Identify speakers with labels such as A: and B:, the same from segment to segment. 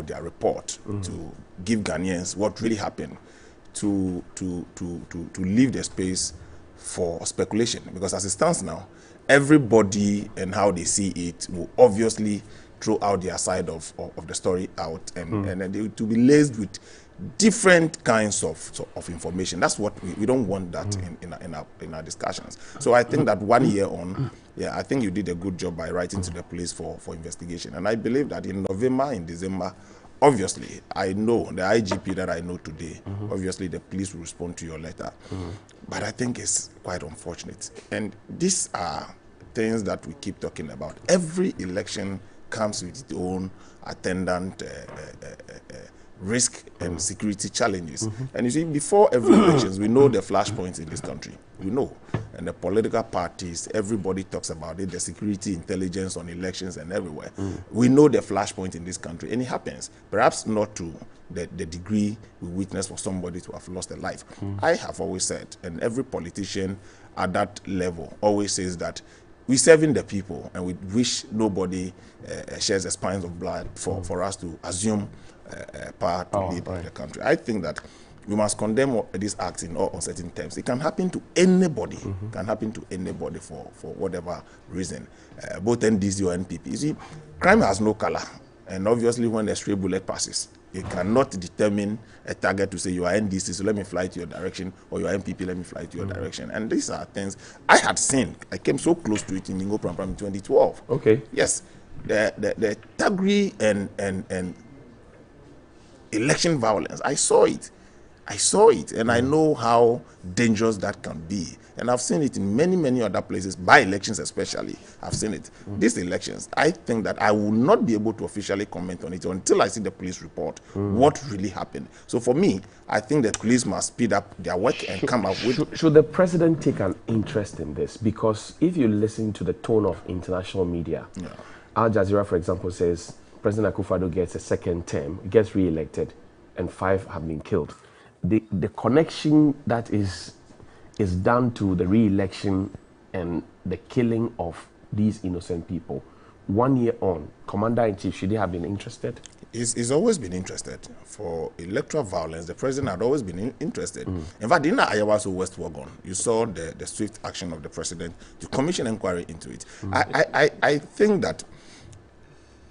A: their report to give Ghanaians what really happened, to leave the space for speculation. Because as it stands now, everybody and how they see it will obviously throw out their side of the story out, and then they to be laced with different kinds of information. That's what we don't want that in our discussions. So I think that 1 year on, I think you did a good job by writing to the police for investigation. And I believe that in November, in December, obviously, I know the IGP that I know today, obviously the police will respond to your letter. But I think it's quite unfortunate. And these are things that we keep talking about. Every election comes with its own attendant risk and security challenges. And you see, before every elections, we know the flashpoints in this country. We know. And the political parties, everybody talks about it, the security intelligence on elections and everywhere. We know the flashpoint in this country, and it happens. Perhaps not to the degree we witness for somebody to have lost a life. I have always said, and every politician at that level always says that we're serving the people, and we wish nobody shares the spines of blood for us to assume power to lead the country. I think that we must condemn these acts in all uncertain terms. It can happen to anybody. It can happen to anybody for whatever reason, both NDC or NPP. You see, crime has no color, and obviously when a stray bullet passes, you cannot determine a target to say you are NDC, so let me fly to your direction, or you are NPP, let me fly to your direction. And these are things I had seen. I came so close to it in Ningo Pram in 2012.
B: Okay.
A: Yes, the Tagri and election violence. I saw it, and I know how dangerous that can be. And I've seen it in many other places, by elections especially. I've seen it. These elections, I think that I will not be able to officially comment on it until I see the police report what really happened. So for me, I think the police must speed up their work and come up with...
B: Should the president take an interest in this? Because if you listen to the tone of international media, Al Jazeera, for example, says President Akufo-Addo gets a second term, gets re-elected, and 5 have been killed. The connection that is done to the re-election and the killing of these innocent people, 1 year on, Commander-in-Chief, should he have been interested?
A: He's always been interested. For electoral violence, the president had always been interested. In fact, in Ayawaso West Wagon, you saw the swift action of the president to commission inquiry into it. I think that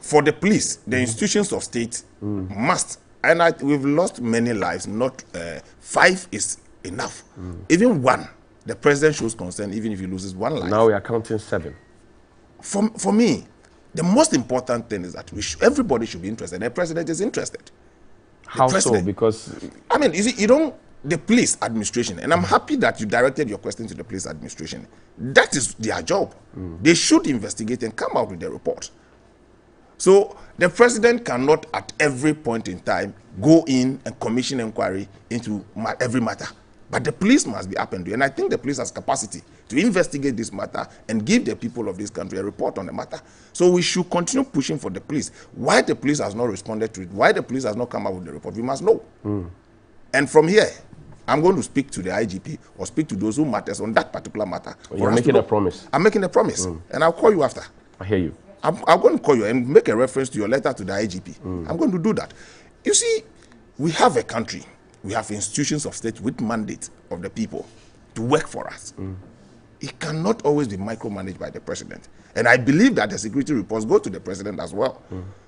A: for the police, the institutions of state must, and we've lost many lives, not 5 is enough. Even 1, the president shows concern, even if he loses 1 life.
B: Now we are counting 7.
A: For me, the most important thing is that everybody should be interested, and the president is interested.
B: How so? Because
A: I mean, you see, the police administration, and I'm happy that you directed your question to the police administration. That is their job. They should investigate and come out with their report. So the president cannot at every point in time go in and commission inquiry into every matter. But the police must be up and doing. And I think the police has capacity to investigate this matter and give the people of this country a report on the matter. So we should continue pushing for the police. Why the police has not responded to it, why the police has not come out with the report, we must know. And from here, I'm going to speak to the IGP or speak to those who matters on that particular matter.
B: You're making a promise.
A: I'm making a promise. And I'll call you after.
B: I hear you.
A: I'm going to call you and make a reference to your letter to the IGP. I'm going to do that. You see, we have a country. We have institutions of state with mandate of the people to work for us. It cannot always be micromanaged by the president. And I believe that the security reports go to the president as well.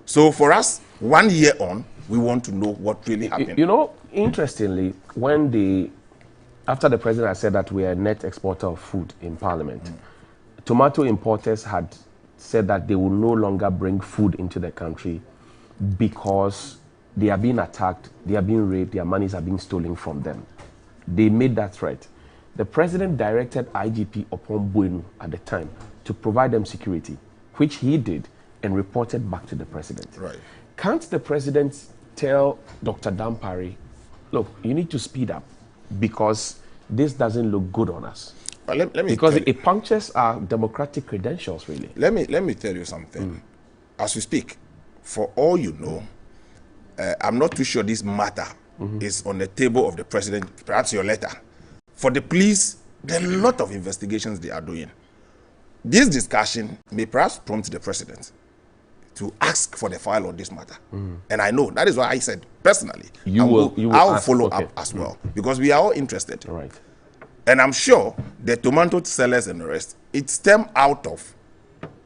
A: So for us, 1 year on, we want to know what really happened.
B: You know, interestingly, after the president had said that we are a net exporter of food in parliament, tomato importers had said that they will no longer bring food into the country because they are being attacked, they are being raped, their monies are being stolen from them. They made that threat. The president directed IGP upon Buenu at the time to provide them security, which he did and reported back to the president.
A: Right.
B: Can't the president tell Dr. Dampare, look, you need to speed up because this doesn't look good on us?
A: But let me
B: because it punctures our democratic credentials, really.
A: Let me tell you something. As we speak, for all you know, I'm not too sure this matter is on the table of the president, perhaps your letter. For the police, there are a lot of investigations they are doing. This discussion may perhaps prompt the president to ask for the file on this matter. And I know that is why I said personally,
B: I'll
A: follow up as well, because we are all interested.
B: Right.
A: And I'm sure the tomato sellers and the rest, it stemmed out of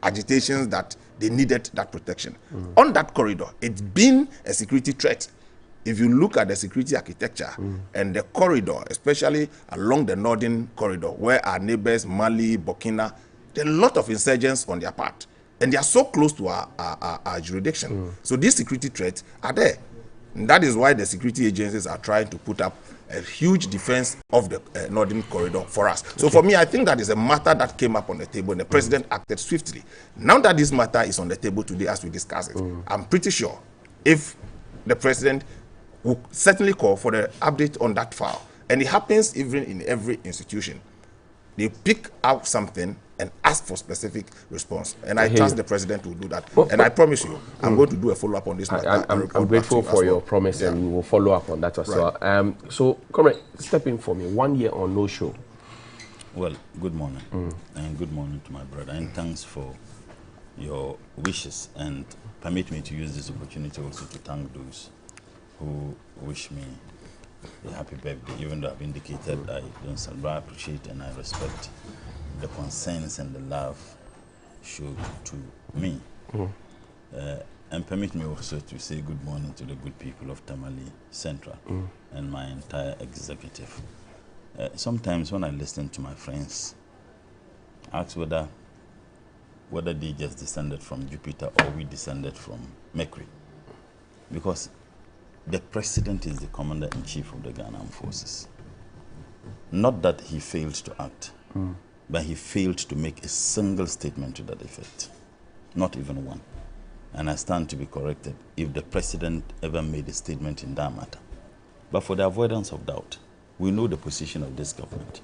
A: agitations that they needed that protection. On that corridor, it's been a security threat. If you look at the security architecture and the corridor, especially along the northern corridor, where our neighbors, Mali, Burkina, there are a lot of insurgents on their part. And they are so close to our jurisdiction. So these security threats are there. And that is why the security agencies are trying to put up a huge defense of the northern corridor for us. So for me, I think that is a matter that came up on the table, and the president acted swiftly. Now that this matter is on the table today as we discuss it, I'm pretty sure if the president will certainly call for the update on that file, and it happens even in every institution, they pick out something and ask for specific response. And I trust the president will do that. And I promise you, I'm going to do a follow-up on this matter.
B: I'm grateful for your promise, and we will follow up on that as well. So, Comrade, step in for me. 1 year on no show.
C: Well, good morning. And good morning to my brother. And thanks for your wishes. And permit me to use this opportunity also to thank those who wish me a happy birthday, even though I've indicated I don't celebrate, appreciate, and I respect the concerns and the love showed to me. And permit me also to say good morning to the good people of Tamale Central and my entire executive. Sometimes when I listen to my friends, I ask whether they just descended from Jupiter or we descended from Mercury. Because the president is the commander-in-chief of the Ghana Armed Forces. Not that he failed to act, but he failed to make a single statement to that effect. Not even one. And I stand to be corrected if the president ever made a statement in that matter. But for the avoidance of doubt, we know the position of this government.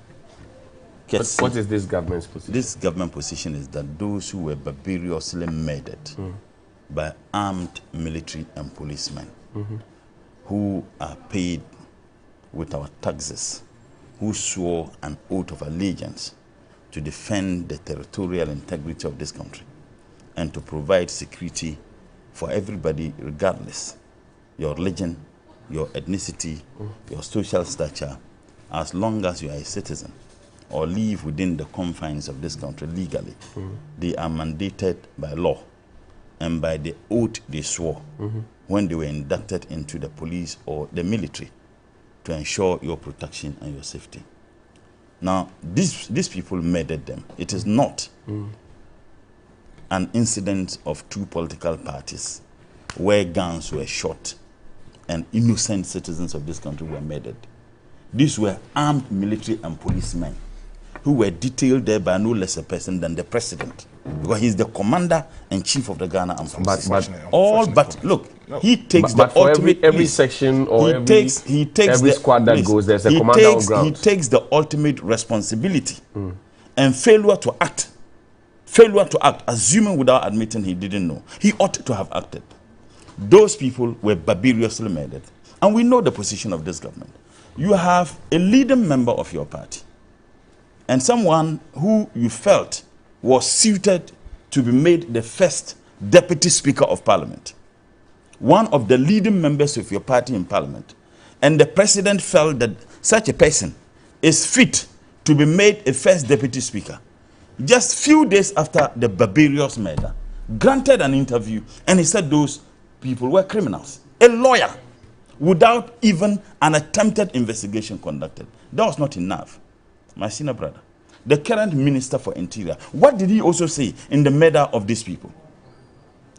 B: What is this government's position?
C: This government position is that those who were barbarously murdered by armed military and policemen who are paid with our taxes, who swore an oath of allegiance to defend the territorial integrity of this country and to provide security for everybody regardless your religion, your ethnicity, your social stature, as long as you are a citizen or live within the confines of this country legally. They are mandated by law and by the oath they swore when they were inducted into the police or the military to ensure your protection and your safety. Now, these people murdered them. It is not an incident of two political parties where guns were shot and innocent citizens of this country were murdered. These were armed military and policemen who were detailed there by no less a person than the president, because he's the commander-in-chief of the Ghana Armed Forces. But look, he takes the ultimate.
B: Every section or every squad that goes, there's a commander on ground.
C: He takes the ultimate responsibility, and failure to act, assuming without admitting he didn't know, he ought to have acted. Those people were barbarously murdered, and we know the position of this government. You have a leading member of your party and someone who you felt was suited to be made the first deputy speaker of parliament, one of the leading members of your party in parliament, and the president felt that such a person is fit to be made a first deputy speaker. Just few days after the barbarous murder, granted an interview, and he said those people were criminals. A lawyer, without even an attempted investigation conducted. That was not enough. My senior brother, the current Minister for Interior, what did he also say in the murder of these people?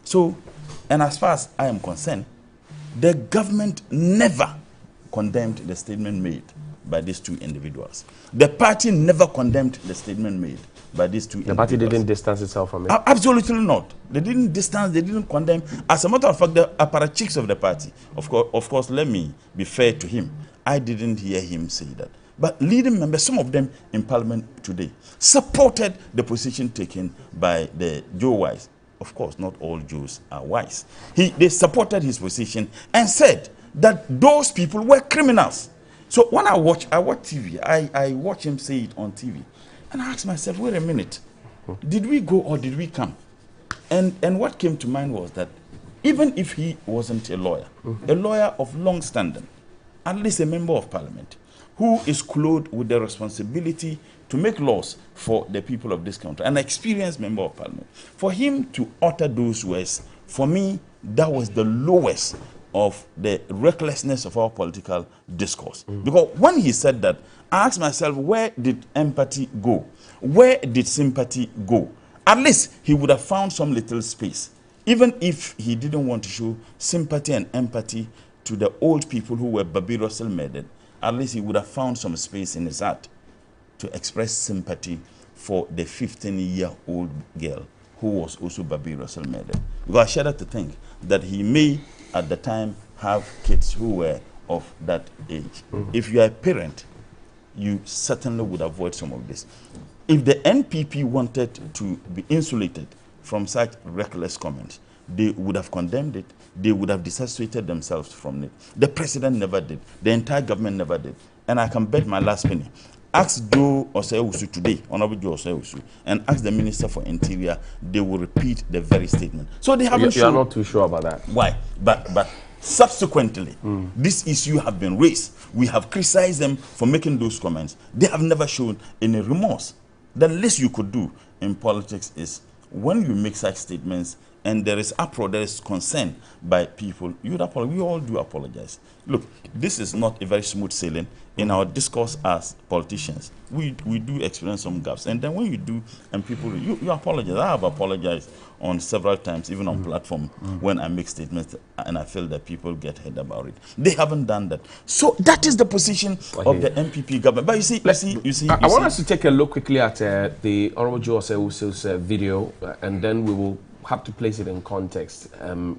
C: So, and as far as I am concerned, the government never condemned the statement made by these two individuals. The party never condemned the statement made by these two individuals.
B: The party didn't distance itself from it?
C: Absolutely not. They didn't distance, they didn't condemn. As a matter of fact, the apparatchiks of the party, of course, let me be fair to him, I didn't hear him say that. But leading members, some of them in parliament today, supported the position taken by the Joe Wise. Of course, not all Jews are wise. They supported his position and said that those people were criminals. So when I watch TV, I watch him say it on TV. And I ask myself, wait a minute, did we go or did we come? And what came to mind was that even if he wasn't a lawyer of long standing, at least a member of parliament, who is clothed with the responsibility to make laws for the people of this country, an experienced member of parliament, for him to utter those words, for me, that was the lowest of the recklessness of our political discourse. Because when he said that, I asked myself, where did empathy go? Where did sympathy go? At least he would have found some little space. Even if he didn't want to show sympathy and empathy to the old people who were barbarously murdered, at least he would have found some space in his heart to express sympathy for the 15-year-old girl who was also barbarously murdered. Because I shudder to think that he may, at the time, have kids who were of that age. If you are a parent, you certainly would avoid some of this. If the NPP wanted to be insulated from such reckless comments, they would have condemned it. They would have disassociated themselves from it. The president never did. The entire government never did. And I can bet my last penny. Ask Joe Osei-Owusu today, Honorable Joe Osei-Owusu, and ask the Minister for Interior, they will repeat the very statement. So they haven't shown...
B: You're not too sure about that.
C: Why? But subsequently, this issue have been raised. We have criticized them for making those comments. They have never shown any remorse. The least you could do in politics is when you make such statements and there is uproar, there is concern by people, you would apologize. We all do apologize. Look, this is not a very smooth sailing. In our discourse as politicians, we do experience some gaps. And then when you do, and people, you apologize. I have apologized on several times, even on platform, when I make statements and I feel that people get head about it. They haven't done that. So that is the position of the NPP government. But you see,
B: I want us to take a look quickly at the Honorable Joe Osei-Owusu's video, and then we will have to place it in context,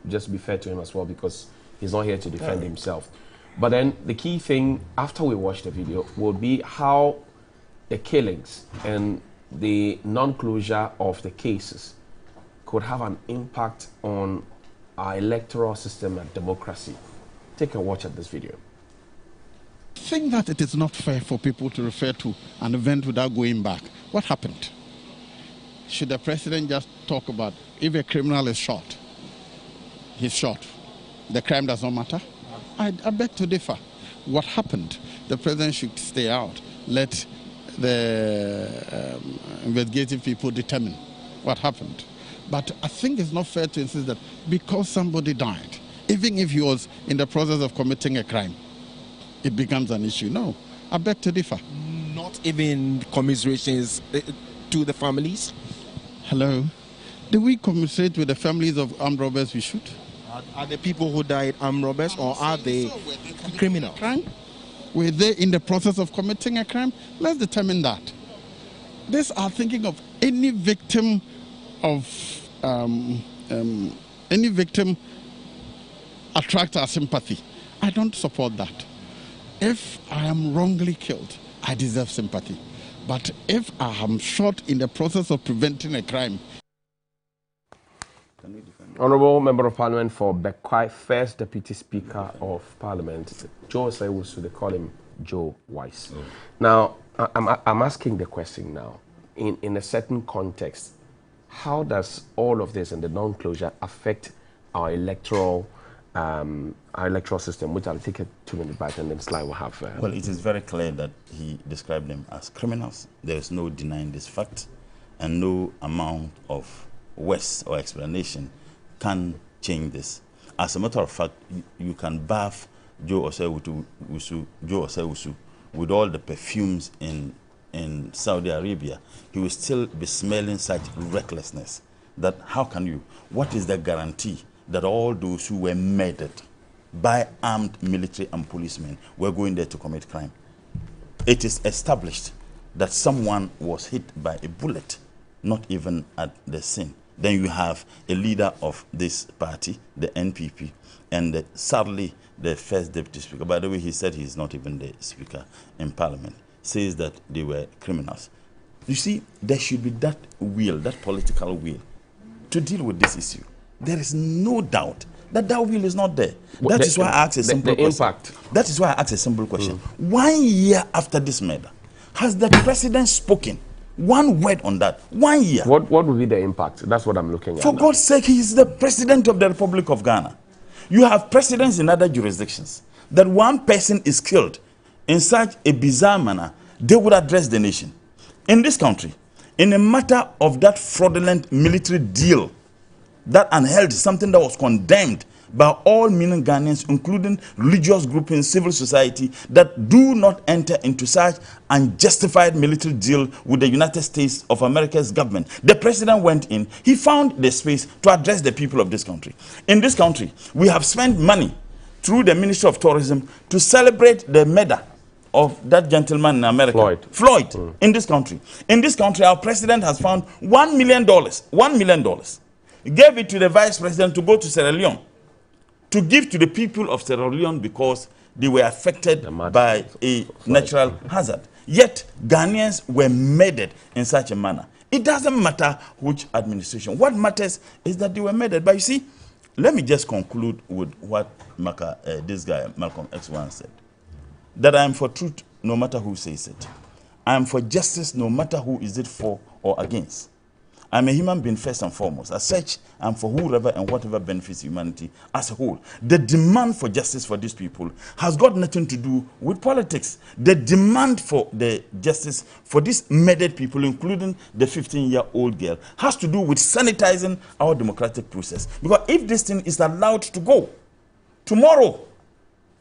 B: just to be fair to him as well, because he's not here to defend himself. But then the key thing, after we watch the video, will be how the killings and the non-closure of the cases could have an impact on our electoral system and democracy. Take a watch at this video.
D: I think that it is not fair for people to refer to an event without going back. What happened? Should the president just talk about if a criminal is shot, he's shot, the crime does not matter? I beg to differ. What happened? The president should stay out. Let the investigative people determine what happened. But I think it's not fair to insist that because somebody died, even if he was in the process of committing a crime, it becomes an issue. No, I beg to differ.
E: Not even commiserations to the families?
D: Hello? Do we commiserate with the families of armed robbers we shoot?
E: Are the people who died armed robbers, or are they criminals?
D: Crime? Were they in the process of committing a crime? Let's determine that. These are thinking of any victim of any victim attracts our sympathy. I don't support that. If I am wrongly killed, I deserve sympathy. But if I am shot in the process of preventing a crime...
B: Honourable Member of Parliament for Bekwai, first Deputy Speaker of Parliament, Joe Osei-Owusu, they call him Joe Wise. Now, I'm asking the question now, in a certain context, how does all of this and the non-closure affect our electoral system, which I'll take a 2-minute back and then slide will have...
C: Well, it is very clear that he described them as criminals. There is no denying this fact, and no amount of words or explanation can change this. As a matter of fact, you can bath Joe Osei-Owusu with all the perfumes in Saudi Arabia. He will still be smelling such recklessness. That how can you? What is the guarantee that all those who were murdered by armed military and policemen were going there to commit crime? It is established that someone was hit by a bullet, not even at the scene. Then you have a leader of this party, the NPP, and sadly, the first deputy speaker, by the way, he said he's not even the speaker in parliament, says that they were criminals. You see, there should be that will, that political will, to deal with this issue. There is no doubt that will is not there. That is why I ask a simple question. That is why I ask a simple question. 1 year after this murder, has the president spoken One word on that. 1 year.
B: What would be the impact? That's what I'm looking at.
C: For God's sake, he is the president of the Republic of Ghana. You have presidents in other jurisdictions that one person is killed in such a bizarre manner, they would address the nation. In this country, in a matter of that fraudulent military deal that unheld something that was condemned by all meaning Ghanaians, including religious groups in civil society, that do not enter into such unjustified military deal with the United States of America's government. The president went in, he found the space to address the people of this country. In this country, we have spent money through the Ministry of Tourism to celebrate the murder of that gentleman in America, Floyd, in this country. In this country, our president has found $1 million, $1 million. He gave it to the vice president to go to Sierra Leone, to give to the people of Sierra Leone because they were affected by a natural hazard. Yet, Ghanaians were murdered in such a manner. It doesn't matter which administration. What matters is that they were murdered. But you see, let me just conclude with what this guy, Malcolm X once said. That I am for truth no matter who says it. I am for justice no matter who is it for or against. I'm a human being first and foremost. As such, I'm for whoever and whatever benefits humanity as a whole. The demand for justice for these people has got nothing to do with politics. The demand for the justice for these murdered people, including the 15-year-old girl, has to do with sanitizing our democratic process. Because if this thing is allowed to go, tomorrow,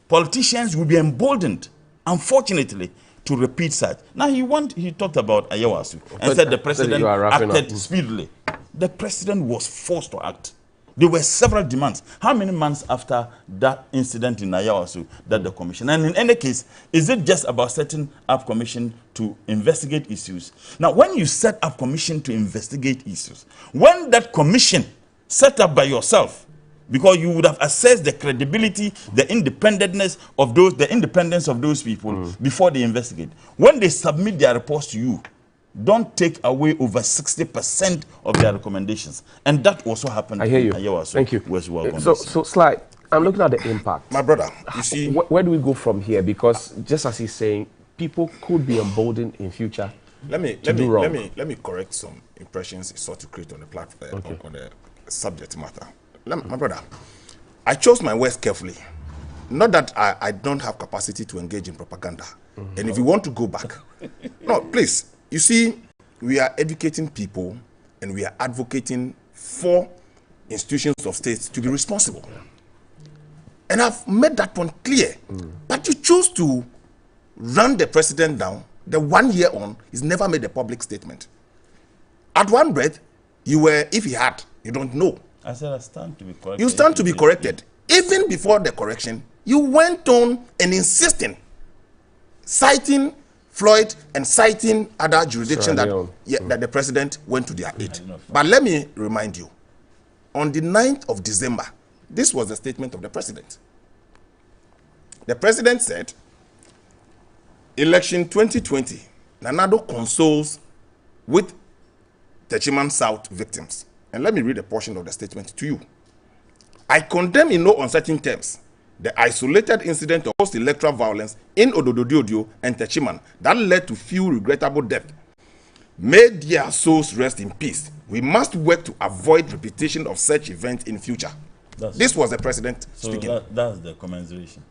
C: politicians will be emboldened, unfortunately, to repeat such. Now he talked about Ayawasu and said the president acted speedily. The president was forced to act. There were several demands. How many months after that incident in Ayawasu that the commission? And in any case, is it just about setting up commission to investigate issues? Now, when you set up commission to investigate issues, when that commission set up by yourself, because you would have assessed the credibility, the independence of those people before they investigate. When they submit their reports to you, don't take away over 60% of their recommendations. And that also happened.
B: I hear you. Thank you. So Sly, I'm looking at the impact.
A: My brother, you see,
B: where do we go from here? Because just as he's saying, people could be emboldened in future.
A: Let me correct some impressions he sought to create on the platform, on the subject matter. My brother, I chose my words carefully. Not that I don't have capacity to engage in propaganda. And if you want to go back, no, please. You see, we are educating people and we are advocating for institutions of states to be responsible. And I've made that point clear. But you choose to run the president down. The 1 year on, he's never made a public statement. At one breath, if he had, you don't know.
C: I said I stand to be corrected.
A: You stand to be corrected. Even before the correction, you went on and insisting, citing Floyd and citing other jurisdictions that the president went to their aid. But let me remind you, on the 9th of December, this was the statement of the president. The president said, election 2020, Nanado consoles with Techiman South victims. And let me read a portion of the statement to you. I condemn in no uncertain terms the isolated incident of post-electoral violence in Odododiodio and Techiman that led to few regrettable deaths. May their souls rest in peace. We must work to avoid repetition of such events in future. This was the president speaking.
C: That's the commensuration.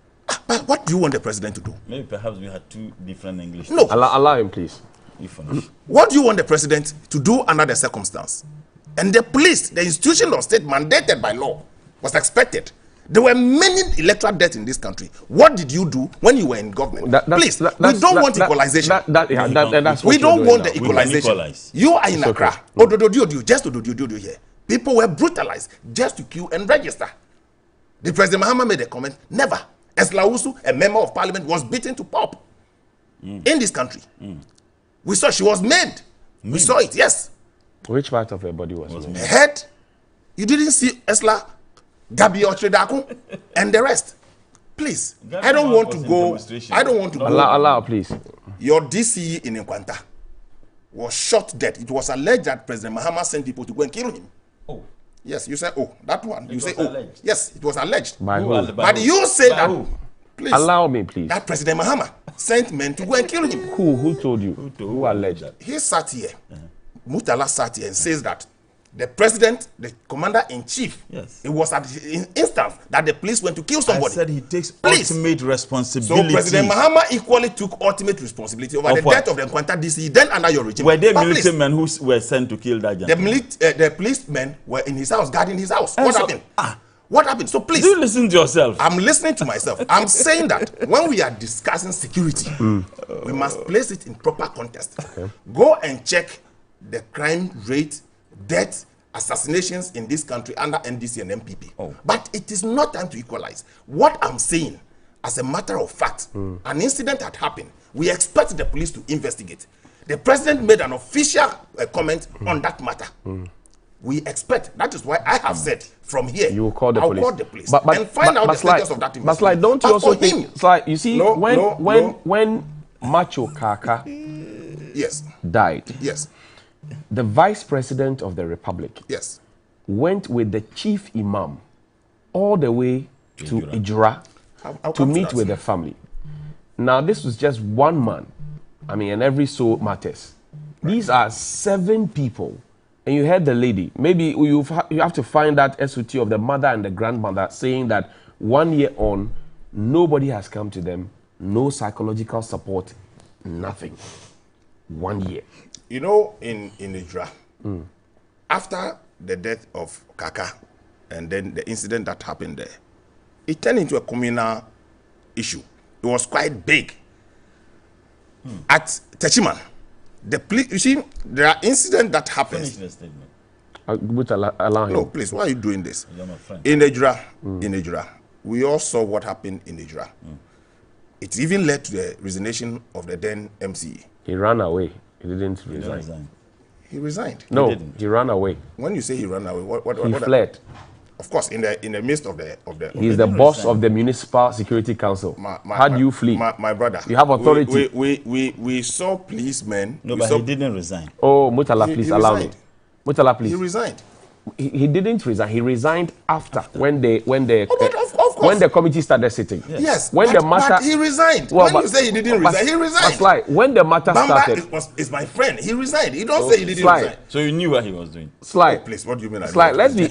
A: But what do you want the president to do?
C: Maybe perhaps we had two different English.
A: No.
B: Allow him, please.
A: What do you want the president to do under the circumstance? And the police, the institution of state mandated by law, was expected. There were many electoral deaths in this country. What did you do when you were in government? Please, we don't want equalization. We don't want the equalization. You are in Accra. Just Odododiodio here. People were brutalized just to queue and register. The President Mahama made a comment. Never. Eslausu, a member of parliament, was beaten to pulp in this country. We saw she was maimed. We saw it, yes.
B: Which part of her body was maimed?
A: Head. You didn't see Esla, Gabi Ochredaku, and the rest. Please, I don't want to go.
B: Allow, please.
A: Your DCE in Nkwanta was shot dead. It was alleged that President Mahama sent people to go and kill him. Oh. Yes, you say, oh, that one. You say, oh. Yes, it was alleged.
B: By who?
A: But you say that.
B: Please. Allow me, please.
A: That President Mahama sent men to go and kill him.
B: Who told you? Who alleged?
A: He sat here, Murtala sat here and says that the president, the commander-in-chief,
C: Yes.
A: it was at his instance that the police went to kill somebody.
C: I said he takes
A: Please.
C: ultimate
A: So
C: responsibility.
A: President Mahama equally took ultimate responsibility over
C: Of
A: the
C: what?
A: death of the Nkwanta DC, then under your regime.
C: Were there
A: But
C: military
A: please,
C: men who were sent to kill that
A: the,
C: gentleman?
A: the policemen were in his house, guarding his house. What
C: so-
A: happened? What happened? So please,
C: Do you listen to yourself?
A: I'm listening to myself. I'm saying that when we are discussing security, we must place it in proper context. Go and check the crime rate, death, assassinations in this country under NDC and MPP. But it is not time to equalize. What I'm saying, as a matter of fact, an incident had happened. We expect the police to investigate. The president made an official comment on that matter. We expect. That is why I have said from here,
B: You will call the
A: I'll
B: police.
A: call the police and find out the status of that investigation.
B: But like, don't you
A: But
B: also
A: for
B: think?
A: him-
B: It's like, you see,
A: No,
B: when Macho Kaka
A: Yes,
B: died,
A: yes,
B: the vice president of the republic
A: yes.
B: went with the chief imam all the way to Ijura
A: I'll
B: to
A: come
B: meet
A: that.
B: with the family. Now, this was just one man. I mean, and every soul matters. These are 7 people. And you heard the lady. Maybe you have to find that SOT of the mother and the grandmother saying that 1 year on, nobody has come to them, no psychological support, nothing. 1 year.
A: You know, in Ijra, after the death of Kaka and then the incident that happened there, it turned into a communal issue. It was quite big. At Techiman, the police, you see, there are incidents that happen.
C: Finish the statement.
B: Which allow him.
A: No, please, why are you doing this?
C: You're my friend.
A: In Ijra, we all saw what happened in Ijra. It even led to the resignation of the then MCE.
B: He ran away. He didn't
C: You
B: resign.
C: resign.
A: He resigned.
B: No,
C: didn't.
B: he ran away.
A: When you say he ran away,
B: He fled.
A: Of course, in the midst of the
B: He's the boss of the Municipal Security Council. How do you flee?
A: My brother.
B: You have authority.
A: We saw policemen.
C: No,
A: we
C: but
A: saw,
C: he didn't resign.
B: Oh, Murtala,
A: He
B: please allow me.
A: resigned.
B: Murtala, please.
A: He resigned.
B: He didn't resign. He resigned after when the
A: but of course.
B: when the committee started sitting.
A: Yes.
B: When
A: but,
B: the matter,
A: but he resigned.
B: Well,
A: when
B: but-
A: you say he didn't
B: but-
A: resign, he
B: but
A: resigned.
B: Sly, when the matter
A: Bamba
B: started,
A: is my friend. He resigned. He don't say he didn't
B: Sly.
A: resign.
C: So you knew what he was doing.
B: Sly,
A: Please, what do you mean? I
B: Sly,
A: don't
B: let's
A: know?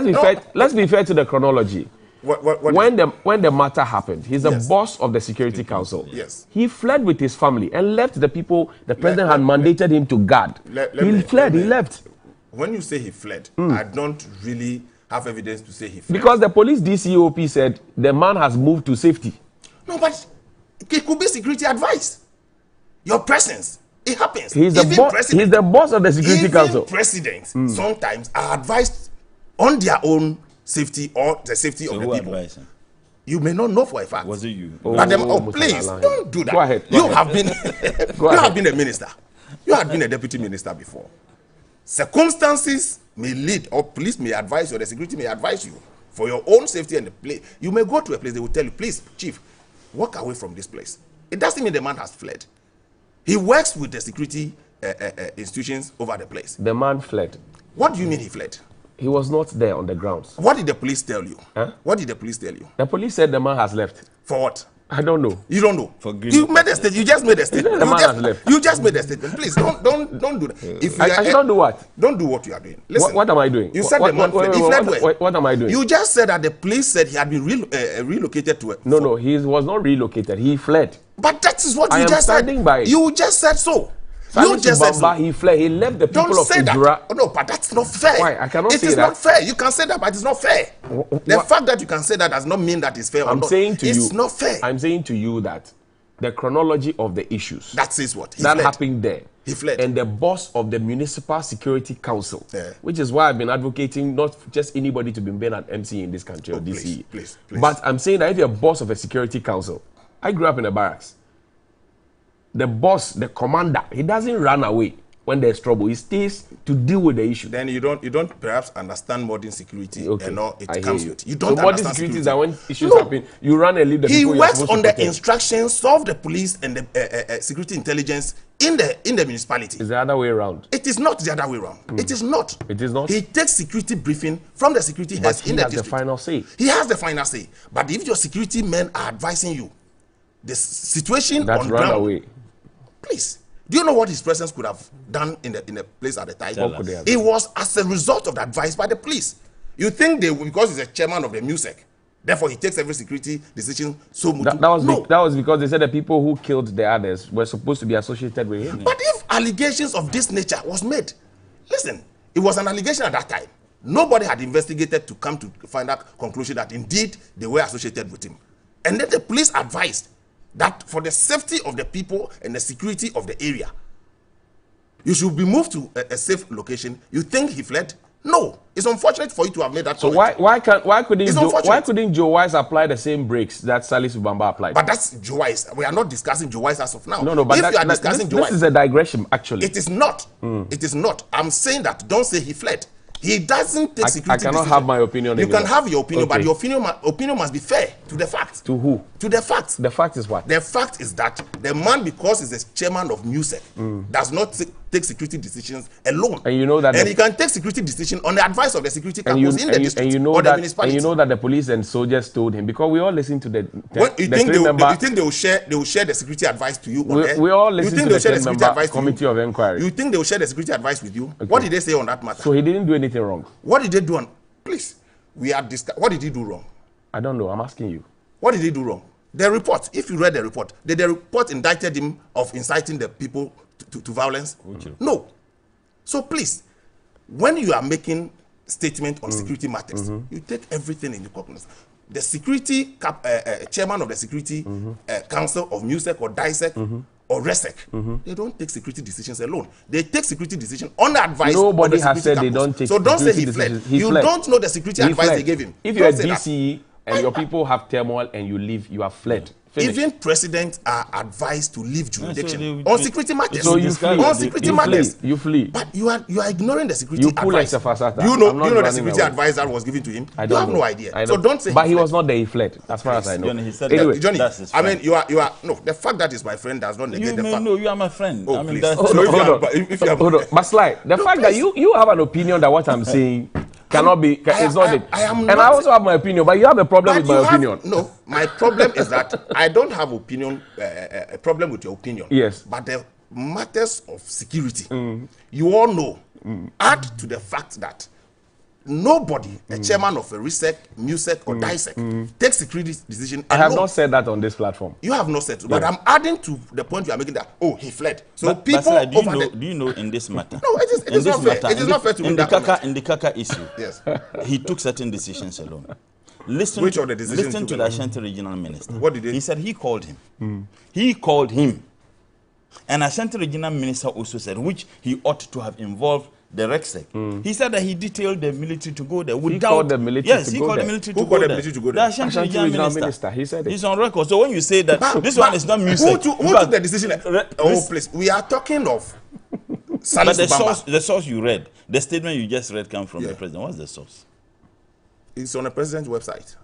B: be
A: No.
B: fair. Let's be fair to the chronology.
A: What
B: When the matter happened, he's the
A: Yes.
B: boss of the Security Council.
A: Yes.
B: He fled with his family and left the people the president had mandated him to guard. He fled. He left
A: When you say he fled, I don't really have evidence to say he fled.
B: because the police DCOP said the man has moved to safety.
A: No, but it could be security advice. Your presence, it happens.
B: He's the
A: Even
B: boss.
A: president-
B: He's the boss of the Security
A: even
B: Council.
A: presidents sometimes are advised on their own safety or the safety
C: So
A: of
C: who
A: the people.
C: advised him?
A: You may not know for a fact.
C: Was it you?
A: But them,
B: Murtala,
A: please
B: allow him.
A: don't do that.
B: Go ahead, go
A: You
B: ahead.
A: have been
B: Go
A: you
B: ahead.
A: have been a minister. You had been a deputy minister before. Circumstances may lead, or police may advise you, or the security may advise you for your own safety and the place. You may go to a place, they will tell you, please, chief, walk away from this place. It doesn't mean the man has fled. He works with the security institutions over the place.
B: The man fled.
A: What do you mean he fled?
B: He was not there on the grounds.
A: What did the police tell you?
B: Huh?
A: What did the police tell you?
B: The police said the man has left.
A: For what?
B: I don't know.
A: You don't know.
C: For green-
A: You made a statement. You just made a statement.
B: The man has left.
A: You just made a statement. Please don't do that. If you
B: I
A: are-
B: should not do what?
A: Don't do what you are doing. Listen.
B: What am I doing?
A: You said
B: What-
A: the man
B: what-
A: fled. He
B: wait,
A: fled
B: what-
A: where?
B: what am I doing?
A: You just said that the police said he had been relocated to a.
B: No, he was not relocated. He fled.
A: But that is what
B: I
A: you
B: am
A: just said.
B: standing by it.
A: You just said so. You
B: Salisu
A: just said
B: Bamba,
A: so.
B: he fled. He left the people
A: Don't
B: of
A: say that.
B: Ijura.
A: Oh, no, but that's not fair.
B: Why? I cannot
A: It
B: say
A: is
B: that.
A: not fair. You can say that, but it's not fair. The
B: what-
A: fact that you can say that does not mean that it's fair or
B: I'm
A: not.
B: saying to you,
A: it's not fair.
B: I'm saying to you that the chronology of the issues
A: That says what? He
B: that
A: fled.
B: happened there.
A: He fled.
B: And the boss of the Municipal Security Council,
A: Yeah.
B: which is why I've been advocating not just anybody to be made an MC in this country or
A: please,
B: DCE.
A: please.
B: But I'm saying that if you're a boss of a security council, I grew up in the barracks. The boss, the commander, he doesn't run away when there's trouble. He stays to deal with the issue.
A: Then you don't perhaps understand modern security and all it
B: I hear
A: comes
B: you.
A: with. You don't
B: so modern
A: understand
B: security is
A: security.
B: that when issues
A: No.
B: happen, you run and leave the
A: He
B: people you're
A: works
B: supposed
A: on
B: to
A: the
B: protect.
A: instructions of the police and the security intelligence in the municipality.
B: It's the other way around.
A: It is not the other way around. It is not.
B: It is not?
A: He takes security briefing from the security
B: But
A: heads
B: he
A: in the
B: has the
A: district.
B: final say.
A: He has the final say. But if your security men are advising you, the situation
B: That
A: on
B: run
A: ground.
B: away.
A: Please, do you know what his presence could have done in the place at the time?
B: What could they have
A: It was as a result of the advice by the police. You think they, because he's a chairman of the MUSEC, therefore he takes every security decision so much.
B: That was because they said the people who killed the others were supposed to be associated with him.
A: But if allegations of this nature was made, listen, it was an allegation at that time. Nobody had investigated to come to find out conclusion that indeed they were associated with him. And then the police advised that for the safety of the people and the security of the area, you should be moved to a safe location. You think he fled? No. It's unfortunate for you to have made that
B: So
A: comment.
B: why couldn't Joe Wise apply the same breaks that Salisu Bamba applied?
A: But that's Joe Wise. We are not discussing Joe Wise as of now.
B: No, but
A: if you are discussing Joe
B: this
A: Wise,
B: is a digression, actually.
A: it is not. It is not. I'm saying that. Don't say he fled. He doesn't take security
B: I cannot
A: decision.
B: have my opinion
A: You
B: anymore.
A: can have your opinion, but
B: Okay.
A: your opinion must be fair to the fact.
B: To who?
A: To the fact.
B: The fact is what?
A: The fact is that the man, because he's the chairman of MUSEC, does not take security decisions alone.
B: And you know that
A: and he can take security decision on the advice of the security
B: and you,
A: capos in the district
B: and you know
A: or the
B: that,
A: municipality.
B: and you know that the police and soldiers told him, because we all listen to the
A: You think they will share the security advice to you?
B: We all
A: you
B: listen
A: think
B: to
A: they will
B: the
A: share the
B: 10
A: security
B: member
A: advice to
B: committee
A: you?
B: of inquiry.
A: You think they will share the security advice with you? What did they say on that matter?
B: So he didn't do anything wrong.
A: What did they do on? Please, we are what did he do wrong?
B: I don't know. I'm asking you.
A: What did he do wrong? The report, if you read the report, did the report indicted him of inciting the people to violence? No. So please, when you are making statement on security matters, you take everything into cognizance. The security chairman of the security council of MUSEC or DISEC or RESEC, they don't take security decisions alone. They take security decisions on the advice.
B: Nobody
A: of the
B: has said
A: security
B: they don't take
A: So don't say he
B: security
A: fled.
B: decisions. He
A: You
B: fled.
A: don't know the security
B: He
A: advice
B: fled.
A: they gave him.
B: If you're a
A: Don't say that.
B: DCE and your people have turmoil and you leave, you have fled. Finish.
A: Even presidents are advised to leave jurisdiction
C: they-
A: on security matters.
B: So you flee.
A: On security
B: You
A: matters.
B: flee. You flee.
A: But you are ignoring the security
B: You pull
A: advice.
B: like Sefasata.
A: Do you know
B: I'm not
A: the
B: running
A: security
B: away.
A: advice that was given to him?
B: I
A: You
B: don't
A: have
B: know.
A: no idea.
B: I
A: So
B: know.
A: don't say.
B: But he was not there. He fled, as far as I know.
C: Johnny, he said
B: Anyway,
C: that.
A: Johnny,
C: That's his
A: I
C: friend.
A: mean, you are no. The fact that is my friend does not negate
C: You
A: the
C: may
A: fact.
C: know you are my friend.
A: Oh,
C: I mean,
A: please.
C: that's
A: So if you
B: hold
A: are- if you are-
B: Hold on. But Sly, the fact that you have an opinion that what I'm saying cannot be, it's not it.
A: I am
B: And
A: not-
B: I also have my opinion, but you have a problem
A: But
B: with my
A: you have-
B: opinion.
A: No, my problem is that I don't have opinion. A problem with your opinion.
B: Yes.
A: But the matters of security, you all know, add to the fact that nobody, a chairman of a RESEC, MUSEC, or DISEC, takes security decision
B: I have
A: alone.
B: not said that on this platform.
A: You have not said so, but I'm adding to the point you are making that, oh, he fled. So
C: But
A: people
C: Sir, do
A: over
C: you know in this matter?
A: No, it is
C: in this
A: not fair.
C: matter,
A: It is
C: in
A: not
C: the-
A: fair to
C: in
A: make
C: the
A: that comment.
C: Kaka in the Kaka issue.
A: Yes.
C: He took certain decisions alone. Listen
A: Which
C: to,
A: of the decisions
C: listen
A: took
C: to the
A: alone?
C: Ashanti regional minister.
A: What did he-
C: He said he called him. He called him. And Ashanti regional minister also said, which he ought to have involved the RECSEC. He said that he detailed the military to go there without.
B: called the military
C: yes,
B: to
C: he
B: go
C: called
B: there.
C: the military
A: Who
C: to
A: called
C: go
A: the
C: there.
A: military to go
C: The
A: there?
C: Ashanti
B: Ashanti
C: regional
B: regional
C: minister.
B: minister, he said it.
C: He's on record. So when you say that
A: But-
C: this
A: but
C: one is not
A: Who
C: music.
A: took the decision? Oh, please. We are talking of
C: But
A: Salisu Bamba.
C: the source you read, the statement you just read, come from
A: Yeah.
C: the president. What's the source?
A: It's on the president's website.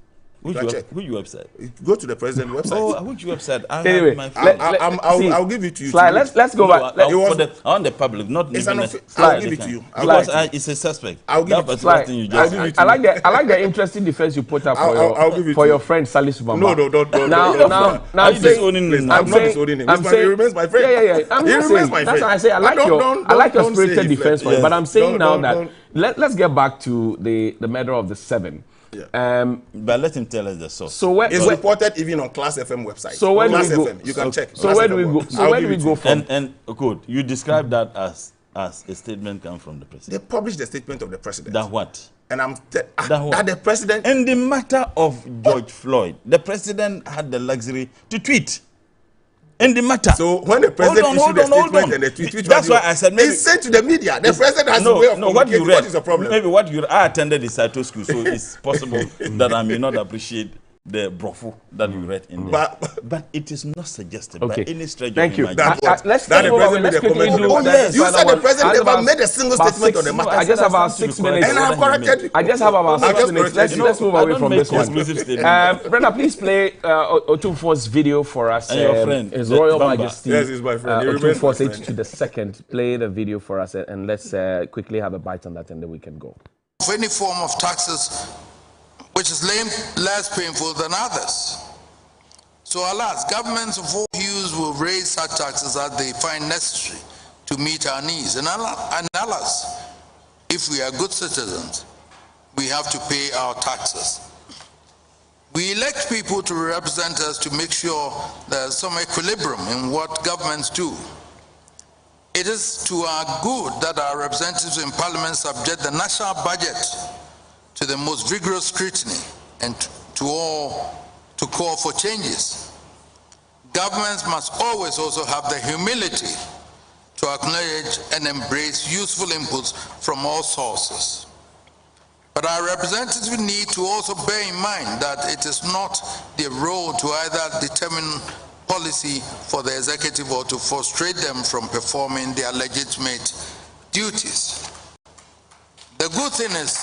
C: Which,
A: can check.
C: which website?
A: Go to the president's website.
C: Oh, which website? I
B: Anyway,
C: have my
B: let-
C: phone.
A: I'll give it to you.
B: Sly,
A: to read.
B: let's go
C: No,
B: back.
C: I
A: It was-
C: want the public, not
A: It's
C: even
A: an
C: the-
A: I'll
C: the
A: give it to
C: kind.
A: you.
C: Because
B: Sly.
C: it's a suspect.
A: I'll give
C: That
A: it to you.
C: particular
B: Sly,
C: thing you
A: I'll
C: just
A: give
C: said.
A: it to
B: I like the interesting defense you put up for
A: I'll give it
B: for
A: to
B: your
A: you.
B: friend Salisu Bamba.
A: No,
B: Now
C: Are
B: I'm
C: you
B: saying,
C: disowning him?
A: I'm not disowning him. He remains my friend.
B: Yeah. I'm
A: He
B: just
A: remains
B: saying.
A: my
B: That's
A: friend.
B: why I say I like your
A: Don't say
B: spirited
A: he
B: defense
A: fled.
B: for it. But I'm saying now
A: Don't-
B: that let's get back to the matter of the 7.
A: Yeah.
C: But let him tell us the source.
B: So where,
A: It's
B: where-
A: reported even on Class FM website.
B: So where do
A: Class
B: we go?
A: FM, you can check.
B: So
A: Class
B: where do
A: FM
B: we go?
A: website.
B: So
A: I'll
B: where do
A: give
B: we
A: it to
B: go
A: you.
B: from?
C: And good. You describe that as a statement come from the
A: They
C: president.
A: published the statement of the president.
C: That what?
A: And
C: That what?
A: that the president.
C: In the matter of George Floyd, the president had the luxury to tweet. In the matter.
A: So when the president issued the statement and the tweet, which
C: that's
A: was
C: why I said maybe
A: he said to the media, the president has a way of
C: what you
A: communicating.
C: read.
A: What is the problem?
C: Maybe what you I attended the Saito school, so it's possible that I may not appreciate the brofu that you read in there. But it is not suggested
B: Okay.
C: by any stretch
B: Thank
C: of
B: you.
C: imagination.
B: Let's
A: That
B: take
A: the
B: over.
A: president
B: Let's
A: made a
B: quickly
A: comment.
B: do.
A: Oh,
B: let's
A: you
B: find
A: said
B: out
A: the
B: what-
A: president
B: I have
A: never
B: about-
A: made a single
B: about
A: statement on the
B: 6
A: matter.
B: I just have about
C: That's not
B: 6
C: to be
B: minutes.
A: And I've corrected you.
B: I just have about
A: I've
B: 6
A: just
B: minutes.
A: corrected
B: Let's
A: you.
B: move
C: I
B: away
C: don't
B: from
C: make
B: this one.
C: exclusive statements.
B: Brenda, please play Otumfo's video for us.
C: And your friend,
B: His
C: the
B: Royal
C: Bamba.
B: Majesty.
A: Yes, he's my friend. He remains my
B: Otumfo
A: friend.
B: H2 Play the video for us and let's quickly have a bite on that and then we can go.
F: Of any form of taxes which is less painful than others. So alas, governments of all hues will raise such taxes as they find necessary to meet our needs. And alas, if we are good citizens, we have to pay our taxes. We elect people to represent us to make sure there's some equilibrium in what governments do. It is to our good that our representatives in Parliament subject the national budget to the most vigorous scrutiny and to call for changes. Governments must always also have the humility to acknowledge and embrace useful inputs from all sources. But our representatives need to also bear in mind that it is not their role to either determine policy for the executive or to frustrate them from performing their legitimate duties. The good thing is,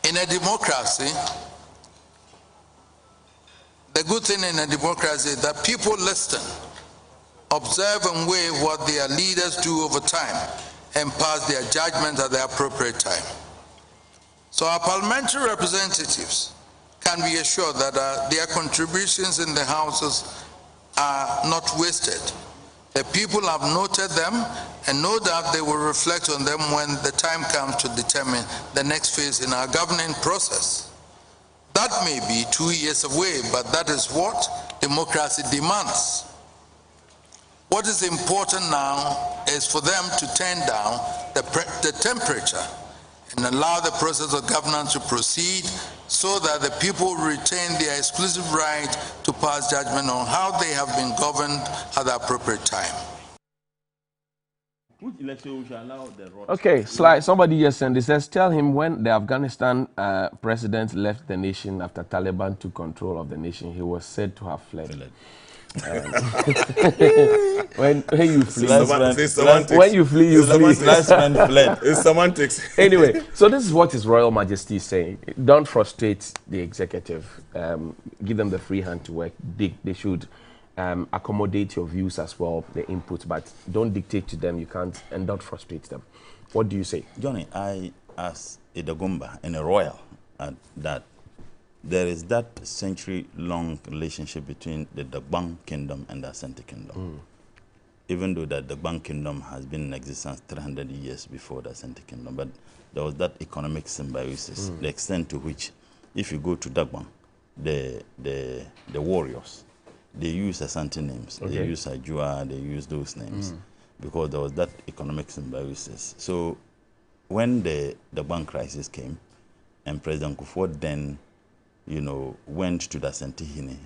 F: in a democracy, is that people listen, observe and weigh what their leaders do over time and pass their judgment at the appropriate time. So our parliamentary representatives can be assured that their contributions in the houses are not wasted. The people have noted them, and no doubt they will reflect on them when the time comes to determine the next phase in our governing process. That may be 2 years away, but that is what democracy demands. What is important now is for them to turn down the temperature and allow the process of governance to proceed so that the people retain their exclusive right to pass judgment on how they have been governed at the appropriate time.
B: Okay, somebody just sent, it says, tell him when the Afghanistan president left the nation after Taliban took control of the nation, he was said to have fled. When you flee,
A: It's semantics.
B: Anyway, so this is what His Royal Majesty is saying. Don't frustrate the executive. Give them the free hand to work. They should accommodate your views as well, the input, but don't dictate to them. You can't, and don't frustrate them. What do you say?
C: Johnny, I, as a Dagomba and a royal, that there is that century-long relationship between the Dagbang Kingdom and the Asante Kingdom. Even though the Dagbang Kingdom has been in existence 300 years before the Asante Kingdom, but there was that economic symbiosis, the extent to which, if you go to Dagbang, the warriors, they use Asante names, they use Ajua, they use those names, because there was that economic symbiosis. So when the Dagbang crisis came, and President Kufuor then went to the Asante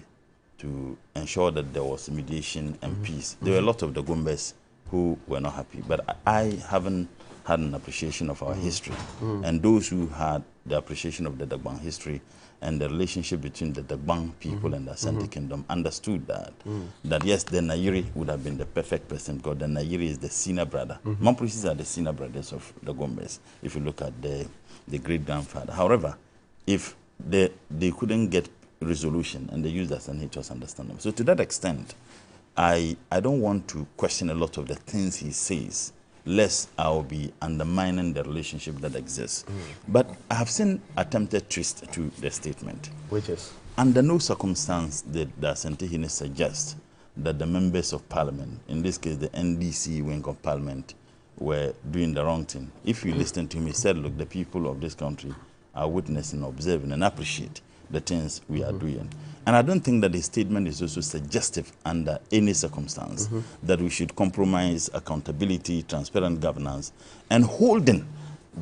C: to ensure that there was mediation and peace. There were a lot of the Dagombas who were not happy, but I haven't had an appreciation of our history. And those who had the appreciation of the Dagbang history and the relationship between the Dagbang people and the Asante Kingdom understood that, that yes, the Nayiri would have been the perfect person because the Nayiri is the senior brother. Mamprisis are the senior brothers of the Dagombas, if you look at the great-grandfather. However, if they couldn't get resolution and they used that and it was understandable. So to that extent, I don't want to question a lot of the things he says, lest I'll be undermining the relationship that exists. But I have seen attempted twist to the statement.
B: Which is?
C: Under no circumstance did the Asante suggest that the members of parliament, in this case the NDC wing of parliament, were doing the wrong thing. If you listen to him, he said, look, the people of this country are witnessing, observing, and appreciate the things we are doing. And I don't think that his statement is also suggestive under any circumstance that we should compromise accountability, transparent governance, and holding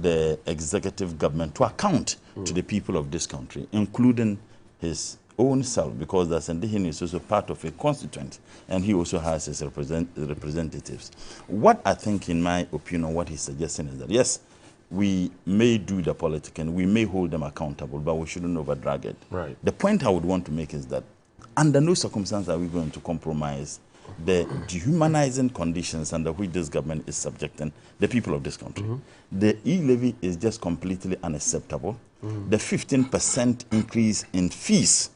C: the executive government to account to the people of this country, including his own self, because the Asante is also part of a constituent, and he also has his representatives. What I think, in my opinion, what he's suggesting is that, yes, we may do the politics and we may hold them accountable, but we shouldn't overdrag it.
B: Right.
C: The point I would want to make is that under no circumstance are we going to compromise the dehumanizing conditions under which this government is subjecting the people of this country. The e-levy is just completely unacceptable. The 15% increase in fees,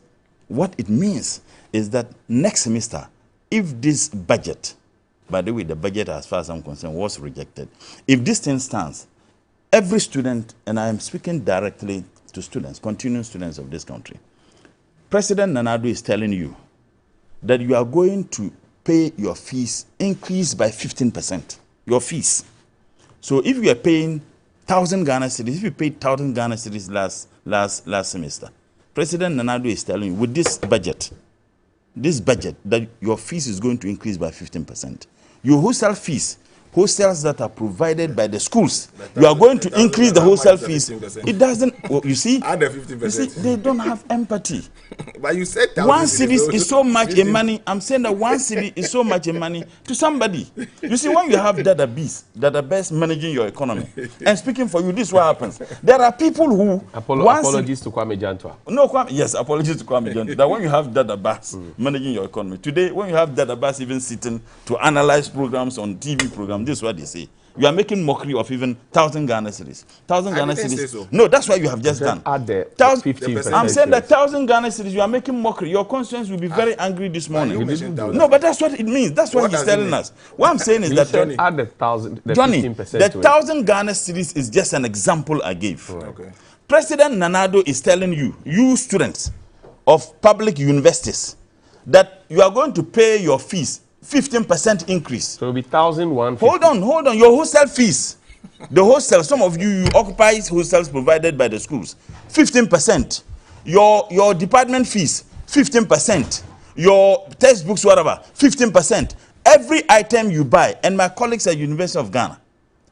C: what it means is that next semester, if this budget, by the way, the budget as far as I'm concerned was rejected, if this thing stands, every student, and I am speaking directly to students, continuing students of this country, President Nana Addo is telling you that you are going to pay your fees increase by 15%. Your fees. So if you are paying 1,000 Ghana cedis, if you paid 1,000 Ghana cedis last semester, President Nana Addo is telling you with this budget, that your fees is going to increase by 15%. Your wholesale fees, hostels that are provided by the schools, you are going to increase the wholesale fees. It doesn't. Well, you see,
A: Add the 15%.
C: you see, they don't have empathy.
A: But you said
C: 1 cedi is so much in money. I'm saying that 1 cedi is so much in money to somebody. You see, when you have Dada Best managing your economy and speaking for you, this is what happens. There are people who
B: apologies to Kwame Jantua.
C: No, yes, apologies to Kwame Jantua. That when you have Dada Best managing your economy today, when you have Dada Best even sitting to analyze programs on TV programs, this is what they say. You are making mockery of even 1,000 Ghana cedis. 1,000 Ghana cedis.
A: So.
C: No, that's what you have just done.
B: Add the
C: 15%. I'm saying that 1,000 Ghana cedis, you are making mockery. Your conscience will be very angry this morning. No, but that's what it means. That's what he's telling us. What I'm saying is that
B: Johnny, add the 1,000, the
C: Johnny,
B: 15%
C: the
B: to it.
C: 1,000 Ghana cedis is just an example I gave.
A: Okay.
C: President Nana Addo is telling you, you students of public universities, that you are going to pay your fees 15% increase.
B: So it'll be 1,150.
C: Hold on. Your hostel fees. The hostel, some of you occupy hostels provided by the schools. 15%. Your department fees, 15%. Your textbooks, whatever, 15%. Every item you buy, and my colleagues at University of Ghana,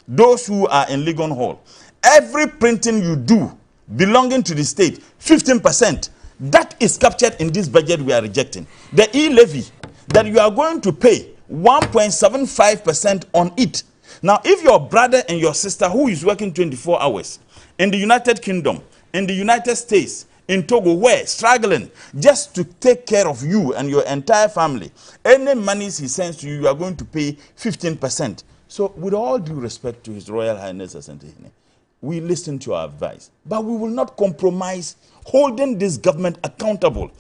C: those who are in Legon Hall, every printing you do belonging to the state, 15%. That is captured in this budget we are rejecting. The e-levy that you are going to pay 1.75% on it. Now, if your brother and your sister who is working 24 hours in the United Kingdom, in the United States, in Togo, where struggling just to take care of you and your entire family, any monies he sends to you, you are going to pay 15%. So, with all due respect to His Royal Highness Asantehene, we listen to our advice, but we will not compromise holding this government accountable.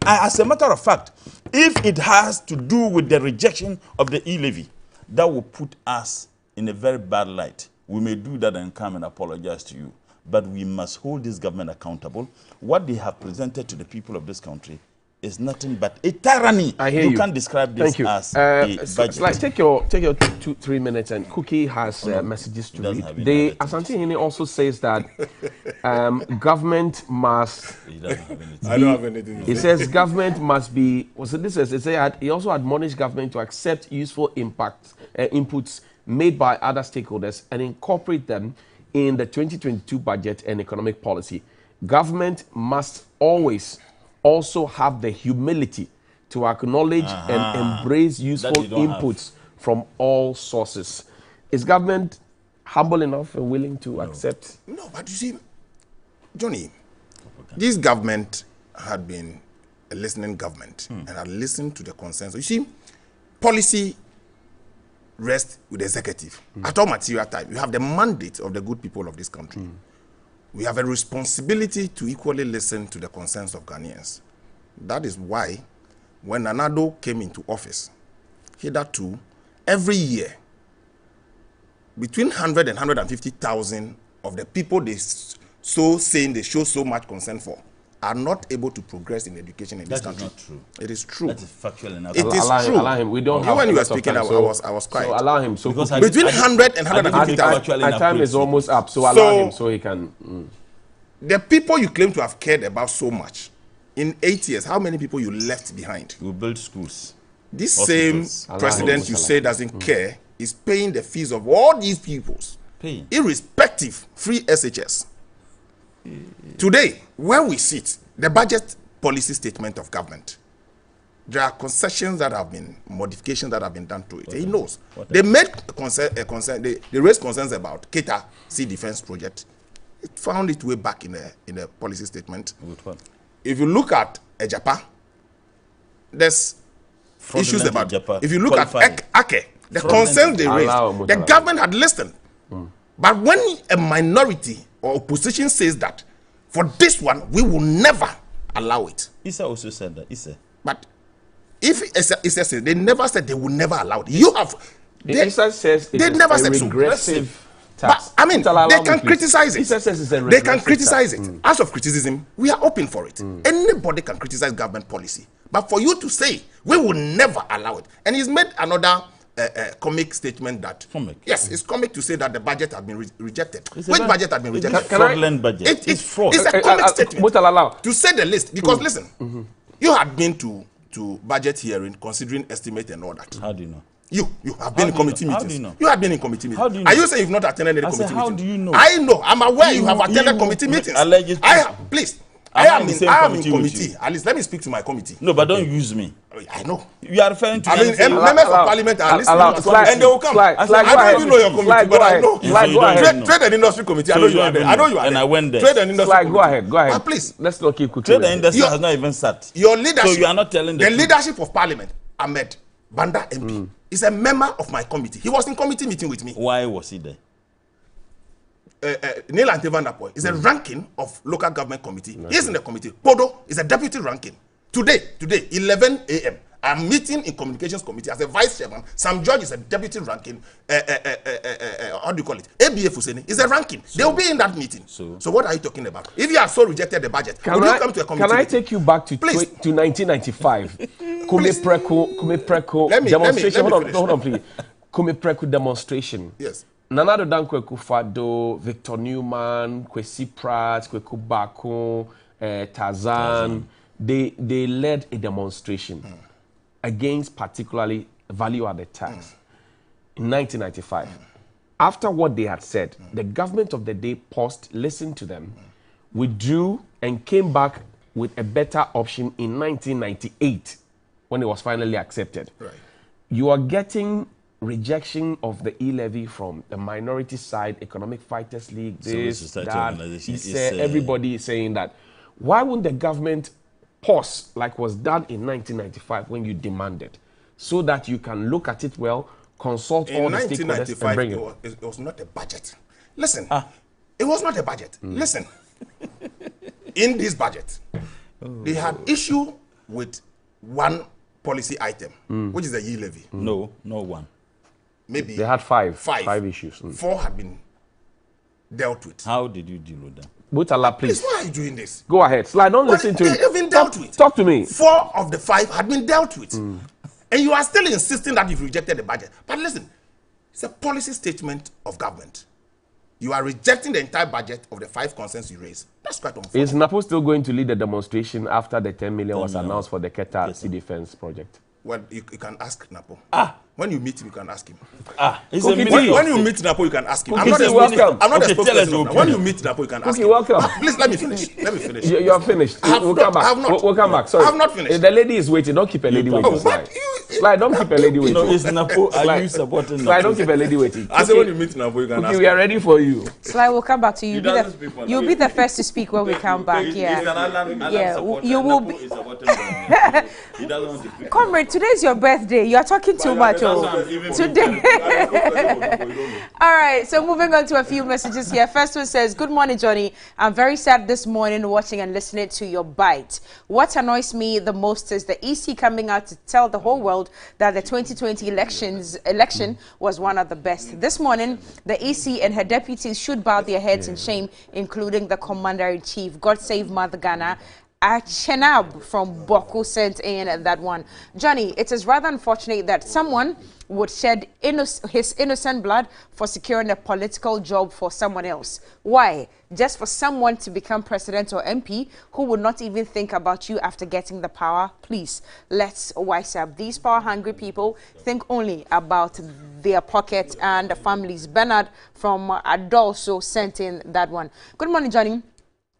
C: As a matter of fact, if it has to do with the rejection of the e-levy, that will put us in a very bad light. We may do that and come and apologize to you. But we must hold this government accountable. What they have presented to the people of this country is nothing but a tyranny.
B: I hear you.
C: You can't describe this as a budget.
B: Like, take your 2-3 minutes, and Cookie has messages to read. Asantehene also says that government must.
A: I don't have anything.
B: He says government must be. He also admonished government to accept useful inputs made by other stakeholders and incorporate them in the 2022 budget and economic policy. Government must always also have the humility to acknowledge and embrace useful inputs from all sources. Is government humble enough and willing to accept?
A: No, but you see, Johnny, this government had been a listening government and had listened to the consensus. You see, policy rests with the executive. At all material time, you have the mandate of the good people of this country. We have a responsibility to equally listen to the concerns of Ghanaians. That is why, when Nana Addo came into office, hitherto, every year, between 100 and 150,000 of the people they so saying they show so much concern for are not able to progress in education in this country.
C: That is not true.
A: It is true.
C: That is factual enough.
A: It is true.
B: Allow him. We don't have
A: when you
B: a
A: were
B: lot of
A: speaking,
B: time,
A: I was quiet.
B: So allow him. So
A: between 100 and 150,000.
B: our time is almost up. So allow him so he can.
A: The people you claim to have cared about so much, in 8 years, how many people you left behind?
C: We build schools.
A: This
C: Hospitals.
A: same president you say doesn't care is paying the fees of all these peoples, irrespective, free SHS. Today, where we sit, the budget policy statement of government, there are concessions that have been, modifications that have been done to it. He knows. They made they raised concerns about Keta Sea Defense Project. It found its way back in the policy statement. If you look at Ejapa, there's issues about
C: Ejapa.
A: If you look at Ake, the concerns they raised, the government had listened. But when a minority or opposition says that, for this one, we will never allow it.
C: Issa also said that. Issa.
A: But if Issa says, they never said they will never allow it. You have.
B: Issa says it
A: they
B: is
A: never
B: a
A: said so.
B: regressive tax.
A: But I mean,
B: Allow
A: they
B: me,
A: can
B: please.
A: criticize it.
B: SSS is a
A: They can
B: regressive
A: criticize
B: tax.
A: it. As of criticism, we are open for it. Anybody can criticize government policy. But for you to say, we will never allow it. And he's made another comic statement that...
C: Comic?
A: Yes, it's comic to say that the budget has been rejected.
C: It's
A: Which
C: a
A: budget has been rejected?
C: It's a fraudulent budget.
A: It's
C: fraud.
A: It's a comic statement.
B: Mutala,
A: To say the least. Because listen, you had been to budget hearing, considering estimate and all that.
C: How do you know?
A: You have been in committee
C: How
A: meetings.
C: do you know?
A: You have been in committee meetings.
C: How do you
A: Are
C: know?
A: you saying you've not attended any
C: I said,
A: committee
C: how
A: meeting?
C: do you know?
A: I know. I'm aware you have attended
C: you
A: committee meetings.
C: alleged
A: Please.
C: Am I in the
A: I
C: same
A: am in
C: committee with
A: committee.
C: you?
A: At least let me speak to my committee.
C: No, but don't use me.
A: I know.
C: You are referring to
A: I mean, members of parliament are listening to us, and they will come. I don't even know your committee, but I know. Trade and industry committee. I know you are there. I know you are there.
C: And I went there.
A: Trade and industry.
B: Go ahead.
A: But please,
B: Let's not keep cooking.
C: Trade and industry has not even sat.
A: your leadership.
C: So you are not telling
A: the
C: the truth.
A: leadership of parliament. Ahmed Banda MP is a member of my committee. He was in committee meeting with me.
C: Why was he there?
A: Neil Antevandapoy is a ranking of local government committee. He is in the committee. Podo is a deputy ranking. Today, 11 a.m. I'm meeting in communications committee as a vice chairman. Sam George is a deputy ranking. How do you call it? ABA Fuseni is a ranking. They will be in that meeting. So what are you talking about? If you have so rejected the budget, would you come to a committee?
B: Can I take you back to
A: Please.
B: to 1995? Kume Preko
A: Let me
B: demonstration.
A: finish.
B: Hold on, please. Kume Preko demonstration.
A: Yes.
B: Nana Addo Dankwa Akufo-Addo, Victor Newman, Kwesi Pratt, Kweku Baako, Tarzan, they led a demonstration against particularly value-added tax in 1995. After what they had said, the government of the day paused, listened to them, withdrew, and came back with a better option in 1998 when it was finally accepted.
A: Right.
B: You are getting rejection of the e-levy from the minority side, Economic Fighters League, this,
C: society
B: that.
C: organization.
B: Everybody is saying that. Why wouldn't the government pause like was done in 1995 when you demanded, so that you can look at it well, consult all
A: In
B: the stakeholders and bring it?
A: it was not a budget. Listen, it was not a budget. Listen, in this budget, they had issue with one policy item, which is the e-levy.
C: No one.
A: Maybe
B: They had five issues.
A: 4 had been dealt with.
C: How did you deal with them?
B: Mutala,
A: Please,
B: please.
A: why are you doing this?
B: Go ahead. Slide, don't listen to
A: They
B: it.
A: have been dealt with.
B: Talk to me.
A: 4 of the 5 had been dealt with. And you are still insisting that you've rejected the budget. But listen, it's a policy statement of government. You are rejecting the entire budget of the 5 concerns you raised. That's quite unfair.
B: Is Napo still going to lead the demonstration after the 10 million was announced for the Keta Sea Defense project?
A: Well, you can ask Napo. When you meet him, you can ask him.
C: It's
B: Cookie
C: a
B: tea.
C: minister.
A: When you meet Napo, you can ask him.
B: Cookie tea, welcome.
A: I'm not
C: Okay,
A: a
C: tell us
A: spokesperson.
C: your
A: of Napo. When you meet Napo, you can ask
B: Cookie,
A: him.
B: welcome.
A: Please let me finish. Let me finish.
B: You're finished.
A: I have
B: We'll
A: not-
B: come back.
A: I have not.
B: We'll come back. Sorry.
A: I have not finished.
B: The lady is waiting. Don't keep a lady waiting.
A: Oh,
B: Slide.
A: but you-
B: Slide, don't keep a lady waiting.
C: No, it's Napo. Are you supporting
B: Slide, don't
C: Napo?
B: keep a lady waiting.
A: I said when you meet Napo, you can
B: Okay,
A: ask
B: we
A: him.
B: are ready for you.
G: Sly, we'll come back to you.
C: doesn't speak for
G: You'll be the first to speak when we come back. Yeah. You will be.
C: He doesn't want to speak.
G: Comrade, today's your birthday. You are talking too much. Today. All right, so moving on to a few messages here. First one says, good morning, Johnny. I'm very sad this morning watching and listening to your bite. What annoys me the most is the EC coming out to tell the whole world that the 2020 election was one of the best. This morning, the EC and her deputies should bow their heads in shame, including the Commander-in-Chief. God save Mother Ghana. Chenab from Boko sent in that one. Johnny, it is rather unfortunate that someone would shed his innocent blood for securing a political job for someone else. Why? Just for someone to become president or MP who would not even think about you after getting the power? Please, let's wise up. These power-hungry people think only about their pocket and the families. Bernard from Adolso sent in that one. Good morning, Johnny.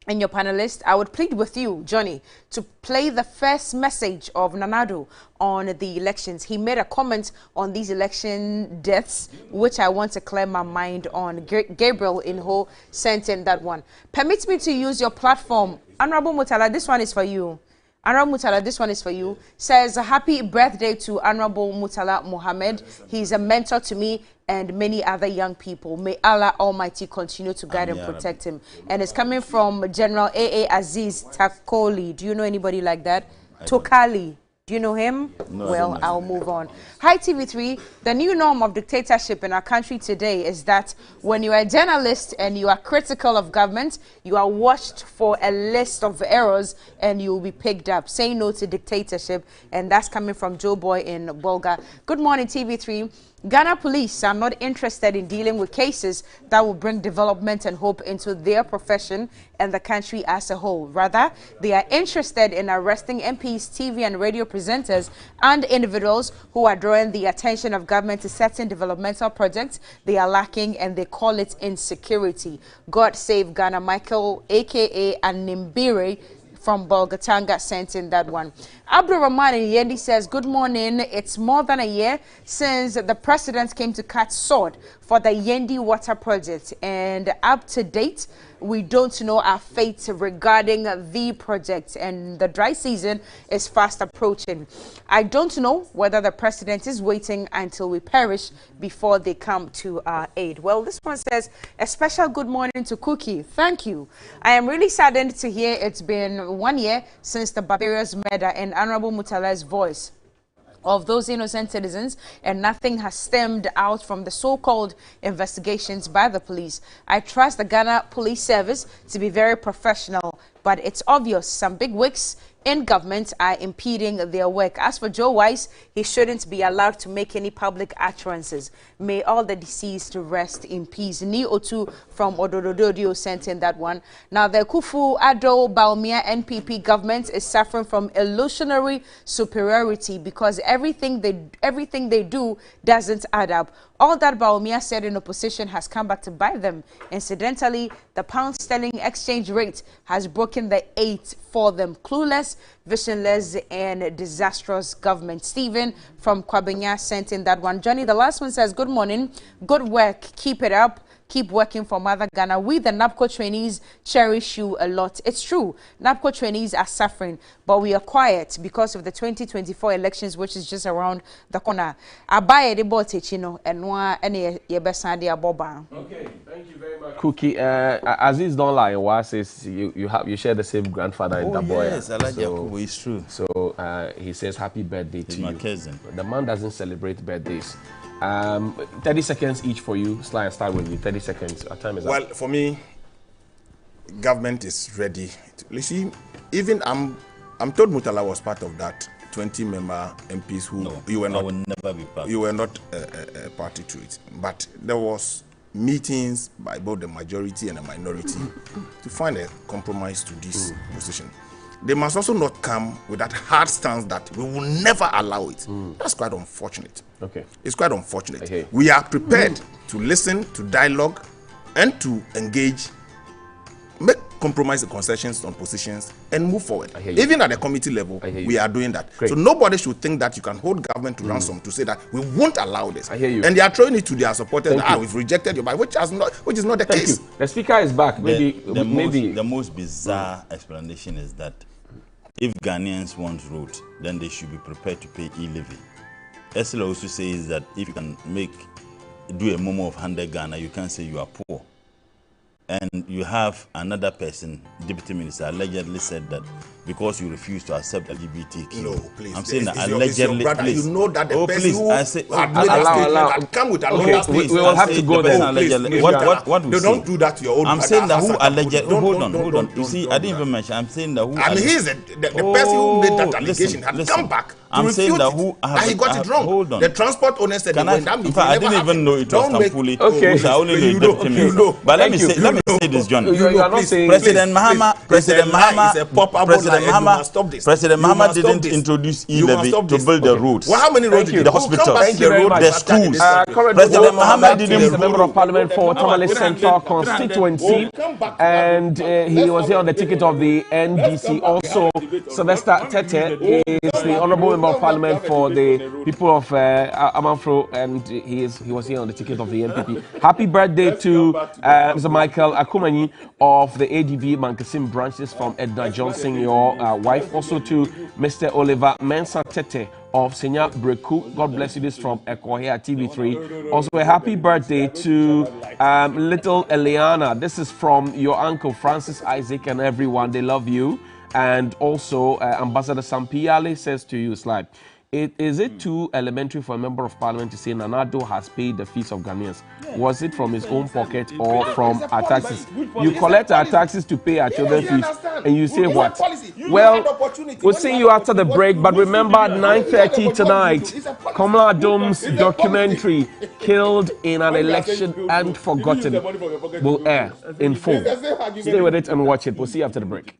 G: And your panelist, I would plead with you, Johnny, to play the first message of Nana Addo on the elections. He made a comment on these election deaths, which I want to clear my mind on. Gabriel Inho sent in that one. Permit me to use your platform. Honorable Mutala, this one is for you. Honorable Mutala, this one is for you. Says, happy birthday to Honorable Mutala Mohammed. He's a mentor to me and many other young people. May Allah Almighty continue to guide and protect him. And it's coming from General A.A. Aziz Takoli. Do you know anybody like that? Tokali. Do you know him?
C: No,
G: Well, I'll move on. Hi, TV3. The new norm of dictatorship in our country today is that when you are a journalist and you are critical of government, you are watched for a list of errors and you will be picked up. Say no to dictatorship, and that's coming from Joe Boy in Bolga. Good morning, TV3. Ghana police are not interested in dealing with cases that will bring development and hope into their profession and the country as a whole. Rather, they are interested in arresting MPs, TV and radio presenters and individuals who are drawing the attention of government to certain developmental projects they are lacking, and they call it insecurity. God save Ghana. Michael, a.k.a. Animbire, from Bolgatanga, sent in that one. Abdul Rahman in Yendi says, good morning. It's more than a year since the president came to cut sword for the Yendi water project, and up to date, we don't know our fate regarding the project, and the dry season is fast approaching. I don't know whether the president is waiting until we perish before they come to our aid. Well, this one says, a special good morning to Cookie. Thank you. I am really saddened to hear it's been 1 year since the barbarous murder in Honorable Mutala's voice of those innocent citizens, and nothing has stemmed out from the so-called investigations by the police. I trust the Ghana Police Service to be very professional, but it's obvious some big wigs in government are impeding their work. As for Joe Wise, he shouldn't be allowed to make any public utterances. May all the deceased rest in peace. Ni Otu from Odododio sent in that one. Now, the Kufu Ado Baumia NPP government is suffering from illusionary superiority because everything they do doesn't add up. All that Baumia said in opposition has come back to bite them. Incidentally, the pound-sterling exchange rate has broken the 8 for them. Clueless, visionless, and disastrous government. Stephen from Kwabenya sent in that one. Johnny, the last one says, good morning, good work, keep it up. Keep working for Mother Ghana. We, the NAPCO trainees, cherish you a lot. It's true, NAPCO trainees are suffering, but we are quiet because of the 2024 elections, which is just around the corner. Okay, thank
B: you very much. Cookie, Aziz don't lie. Was says you share the same grandfather in Daboya.
C: Yes, I like Yakubu. It's true.
B: So he says happy birthday to you.
C: My cousin.
B: The man doesn't celebrate birthdays. 30 seconds each for you. Sly, start with you. 30 seconds. Our time is up.
A: Well, for me, government is ready. You see, even I'm told Mutala was part of that 20-member MPs who you were not.
C: I will never be part.
A: You were not a party to it, but there was meetings by both the majority and the minority to find a compromise to this position. They must also not come with that hard stance that we will never allow it. That's quite unfortunate.
B: Okay.
A: It's quite unfortunate. We are prepared to listen, to dialogue, and to engage, make compromise and concessions on positions, and move forward. Even at the committee level, we are doing that. Great. So nobody should think that you can hold government to ransom to say that we won't allow this.
B: I hear you.
A: And they are throwing it to their supporters. We've rejected your bill, which is not the case.
B: You. The speaker is back.
C: The most bizarre explanation is that if Ghanaians want road, then they should be prepared to pay e-levy. Esla also says that if you can do a momo of 100 Ghana, you can't say you are poor. And you have another person, deputy minister, allegedly said that because you refuse to accept LGBTQ.
A: No, please.
C: I'm saying that allegedly.
A: Please. You know that the person who
C: I say,
A: allow. Come with another
B: we will have to go there.
C: What we
A: don't do that to your own
C: I'm saying that who allegedly. Hold on. You see, I didn't even mention. I'm saying that who.
A: I mean, he's the person who made that allegation had come back.
C: I'm saying that who
A: he got it wrong.
C: Hold on.
A: The transport owner said that meeting.
C: I didn't even know it was Tampuli.
B: Okay.
C: I only know deputy minister. But let me say this, John. President Mahama didn't introduce e-levy to build the roads.
A: Well, how many roads?
C: The hospitals, the schools.
B: President Mahama didn't. The member of parliament for Tamale Central constituency, and he was here on the ticket of the NDC. Also, Sylvester Tete is the honourable member of parliament for the people of Amanfro, and he was here on the ticket of the NPP. Happy birthday to Mr. Michael Akumanyi of the ADV Mankasim branches from Edna Johnson, your wife. Also to Mr. Oliver Mensah Tete of Senya Breku. God bless you. This from Ekohea TV3. Also a happy birthday to little Eliana. This is from your uncle Francis Isaac and everyone. They love you. And also, Ambassador Sampiale says to you, Slide, is it too elementary for a member of parliament to say Nana Addo has paid the fees of Ghanaians? Yeah. Was it from his own pocket or from our taxes? You collect our taxes to pay our children's fees, and you say what? Well, we'll see you after the break, but remember at 9:30 tonight, Komla Addom's documentary, Killed in an Election and Forgotten, will air in full. Stay with it and watch it. We'll see you after the break.